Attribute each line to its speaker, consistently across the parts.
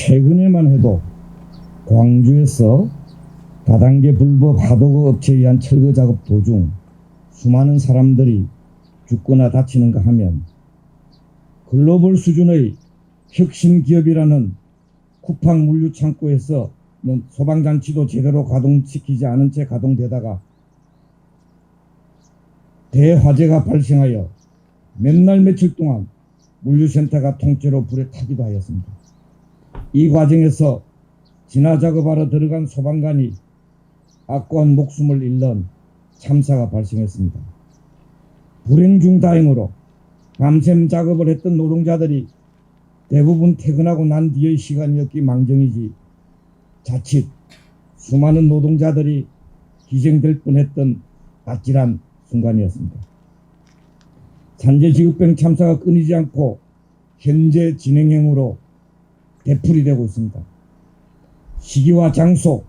Speaker 1: 최근에만 해도 광주에서 다단계 불법 하도급 업체에 의한 철거 작업 도중 수많은 사람들이 죽거나 다치는가 하면 글로벌 수준의 혁신 기업이라는 쿠팡 물류 창고에서 소방장치도 제대로 가동시키지 않은 채 가동되다가 대화재가 발생하여 몇 날 며칠 동안 물류센터가 통째로 불에 타기도 하였습니다. 이 과정에서 진화 작업하러 들어간 소방관이 아까운 목숨을 잃는 참사가 발생했습니다. 불행 중 다행으로 밤샘 작업을 했던 노동자들이 대부분 퇴근하고 난 뒤의 시간이었기 망정이지 자칫 수많은 노동자들이 희생될 뻔했던 아찔한 순간이었습니다. 산재지급병 참사가 끊이지 않고 현재 진행형으로 되풀이되고 있습니다. 시기와 장소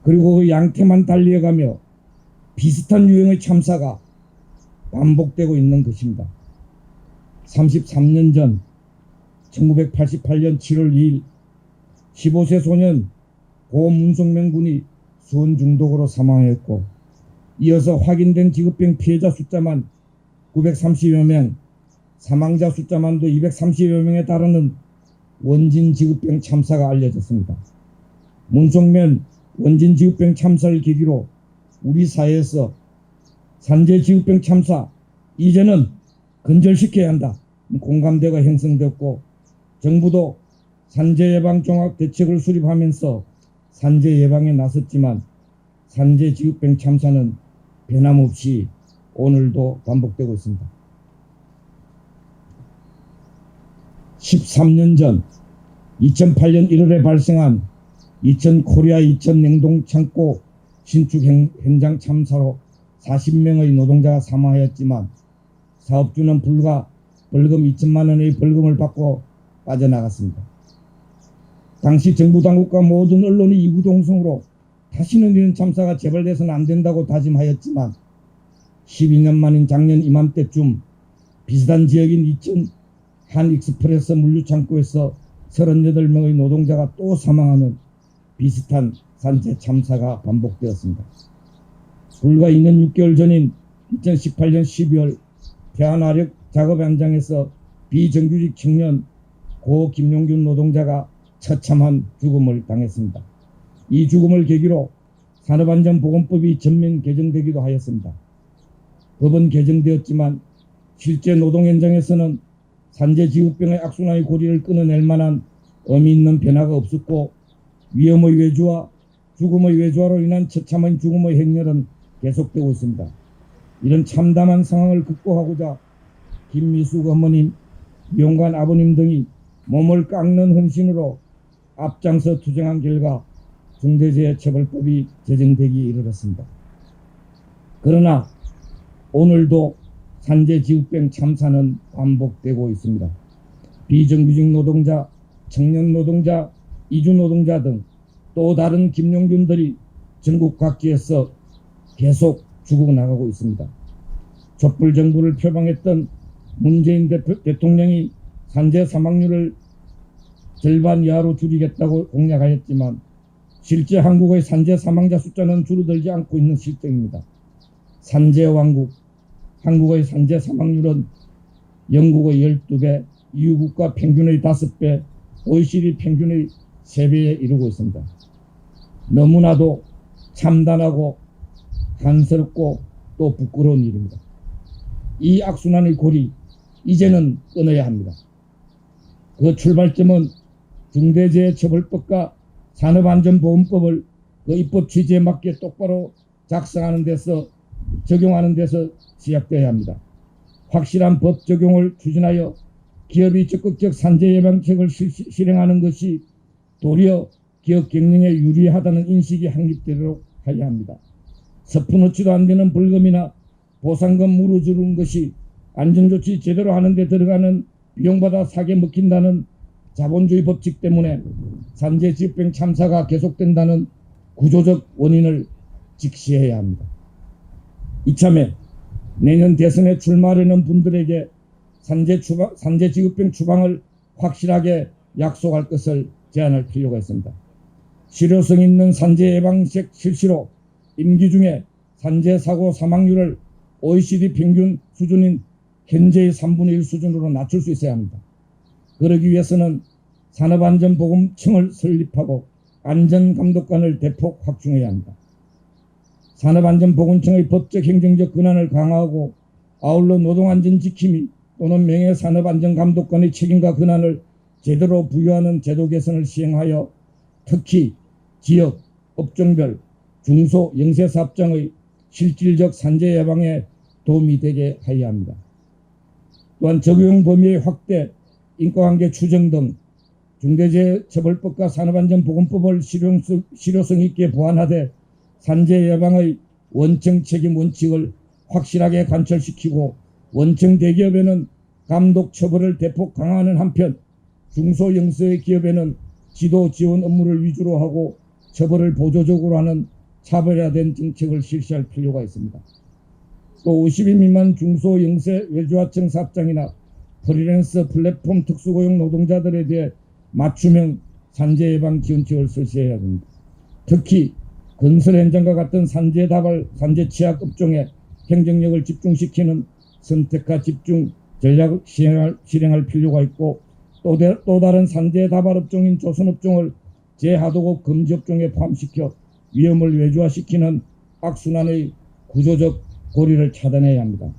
Speaker 1: 그리고 그 양태만 달리어가며 비슷한 유형의 참사가 반복되고 있는 것입니다. 33년 전 1988년 7월 2일 15세 소년 고 문성명 군이 수은 중독으로 사망했고 이어서 확인된 지급병 피해자 숫자만 930여 명, 사망자 숫자만도 230여 명에 달하는 원진 지급병 참사가 알려졌습니다. 문성면 원진 지급병 참사를 계기로 우리 사회에서 산재 지급병 참사 이제는 근절시켜야 한다 공감대가 형성되었고 정부도 산재 예방 종합 대책을 수립하면서 산재 예방에 나섰지만 산재 지급병 참사는 변함없이 오늘도 반복되고 있습니다. 13년 전 2008년 1월에 발생한 이천 코리아 이천 냉동창고 신축 현장 참사로 40명의 노동자가 사망하였지만 사업주는 불과 벌금 2천만 원의 벌금을 받고 빠져나갔습니다. 당시 정부 당국과 모든 언론이 이구동성으로 다시는 이런 참사가 재발돼서는 안 된다고 다짐하였지만 12년 만인 작년 이맘때쯤 비슷한 지역인 이천 한 익스프레스 물류창고에서 38명의 노동자가 또 사망하는 비슷한 산재 참사가 반복되었습니다. 불과 2년 6개월 전인 2018년 12월 태안화력 작업 현장에서 비정규직 청년 고 김용균 노동자가 처참한 죽음을 당했습니다. 이 죽음을 계기로 산업안전보건법이 전면 개정되기도 하였습니다. 법은 개정되었지만 실제 노동 현장에서는 산재지급병의 악순환의 고리를 끊어낼 만한 의미 있는 변화가 없었고 위험의 외주와 죽음의 외주화로 인한 처참한 죽음의 행렬은 계속되고 있습니다. 이런 참담한 상황을 극복하고자 김미숙 어머님, 이용관 아버님 등이 몸을 깎는 헌신으로 앞장서 투쟁한 결과 중대재해처벌법이 제정되기 이르렀습니다. 그러나 오늘도 산재지급병 참사는 반복되고 있습니다. 비정규직 노동자, 청년 노동자, 이주 노동자 등 또 다른 김용균들이 전국 각지에서 계속 죽어나가고 있습니다. 촛불 정부를 표방했던 문재인 대통령이 산재 사망률을 절반 이하로 줄이겠다고 공약하였지만 실제 한국의 산재 사망자 숫자는 줄어들지 않고 있는 실정입니다. 산재 왕국, 한국의 산재 사망률은 영국의 12배, EU 국가 평균의 5배, OECD 평균의 3배에 이르고 있습니다. 너무나도 참담하고 간스럽고 또 부끄러운 일입니다. 이 악순환의 고리 이제는 끊어야 합니다. 그 출발점은 중대재해처벌법과 산업안전보건법을 그 입법 취지에 맞게 똑바로 작성하는 데서 적용하는 데서 시작되어야 합니다. 확실한 법 적용을 추진하여 기업이 적극적 산재 예방책을 실행하는 것이 도리어 기업 경영에 유리하다는 인식이 확립되도록 해야 합니다. 서푼어치도 안 되는 벌금이나 보상금 물어주는 것이 안전조치 제대로 하는 데 들어가는 비용보다 사게 먹힌다는 자본주의 법칙 때문에 산재지급병 참사가 계속된다는 구조적 원인을 직시해야 합니다. 이참에 내년 대선에 출마하려는 분들에게 산재지급병 추방을 확실하게 약속할 것을 제한할 필요가 있습니다. 실효성 있는 산재 예방책 실시로 임기 중에 산재 사고 사망률을 OECD 평균 수준인 현재의 3분의 1 수준으로 낮출 수 있어야 합니다. 그러기 위해서는 산업안전보건청을 설립하고 안전감독관을 대폭 확충해야 합니다. 산업안전보건청의 법적 행정적 권한을 강화하고 아울러 노동안전지킴이 또는 명예산업안전감독관의 책임과 권한을 제대로 부여하는 제도 개선을 시행하여 특히 지역, 업종별, 중소, 영세사업장의 실질적 산재 예방에 도움이 되게 하여야 합니다. 또한 적용 범위의 확대, 인과관계 추정 등 중대재해처벌법과 산업안전보건법을 실효성 있게 보완하되 산재 예방의 원청 책임 원칙을 확실하게 관철시키고 원청 대기업에는 감독 처벌을 대폭 강화하는 한편 중소영세 기업에는 지도 지원 업무를 위주로 하고 처벌을 보조적으로 하는 차별화된 정책을 실시할 필요가 있습니다. 또 50인 미만 중소영세 외주하청 사업장이나 프리랜서 플랫폼 특수고용 노동자들에 대해 맞춤형 산재 예방 지원책을 설치해야 합니다. 특히 건설 현장과 같은 산재 다발, 산재 취약 업종에 행정력을 집중시키는 선택과 집중 전략을 실행할 필요가 있고 또 다른 산재 다발 업종인 조선업종을 재하도급 금지 업종에 포함시켜 위험을 외주화시키는 악순환의 구조적 고리를 차단해야 합니다.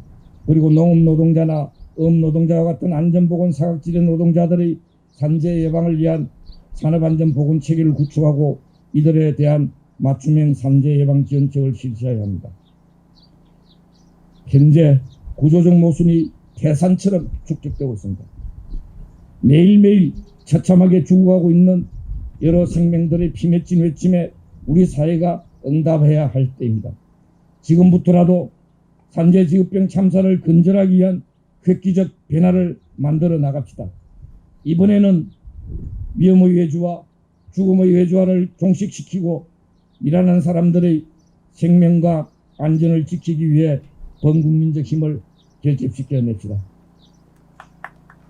Speaker 1: 그리고 농업 노동자나 업 노동자와 같은 안전보건 사각지대 노동자들의 산재 예방을 위한 산업안전보건 체계를 구축하고 이들에 대한 맞춤형 산재 예방 지원책을 실시해야 합니다. 현재 구조적 모순이 태산처럼 축적되고 있습니다. 매일매일 처참하게 죽어가고 있는 여러 생명들의 피 맺힌 외침에 우리 사회가 응답해야 할 때입니다. 지금부터라도 산재지급병 참사를 근절하기 위한 획기적 변화를 만들어 나갑시다. 이번에는 위험의 외주화, 죽음의 외주화를 종식시키고 일하는 사람들의 생명과 안전을 지키기 위해 범국민적 힘을 결집시켜 냅시다.